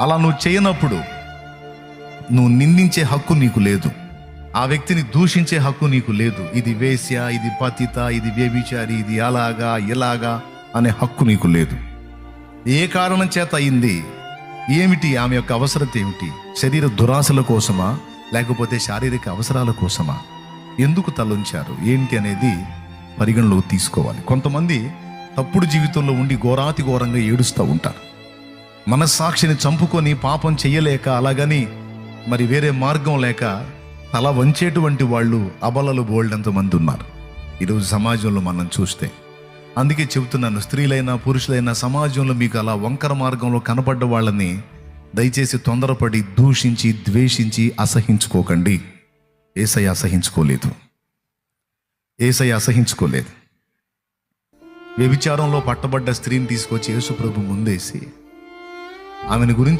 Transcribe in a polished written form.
అలా నువ్వు చేయనప్పుడు నువ్వు నిందించే హక్కు నీకు లేదు, ఆ వ్యక్తిని దూషించే హక్కు నీకు లేదు. ఇది వేశ్య, ఇది పతిత, ఇది వ్యభిచారి, ఇది అలాగా ఇలాగా అనే హక్కు నీకు లేదు. ఏ కారణం చేత అయింది, ఏమిటి, ఆమె యొక్క అవసరత ఏమిటి? శరీర దురాశల కోసమా, లేకపోతే శారీరక అవసరాల కోసమా? ఎందుకు తలొంచారు ఏంటి అనేది పరిగణలోకి తీసుకోవాలి. కొంతమంది తప్పుడు జీవితంలో ఉండి ఘోరాతి ఘోరంగా ఏడుస్తూ ఉంటారు. మనస్సాక్షిని చంపుకొని పాపం చెయ్యలేక, అలాగని మరి వేరే మార్గం లేక తల వంచేటువంటి వాళ్ళు అబలలు బోల్డంతమంది ఉన్నారు ఈరోజు సమాజంలో మనం చూస్తే. అందుకే చెబుతున్నాను, స్త్రీలైనా పురుషులైనా సమాజంలో మీకు అలా వంకర మార్గంలో కనపడ్డ వాళ్ళని దయచేసి తొందరపడి దూషించి ద్వేషించి అసహించుకోకండి. యేసయ్య అసహించుకోలేదు. యేసయ్య అసహించుకోలేదు. వ్యభిచారంలో పట్టబడ్డ స్త్రీని తీసుకొచ్చి యేసు ప్రభు ముందేసి ఆమెను గురించి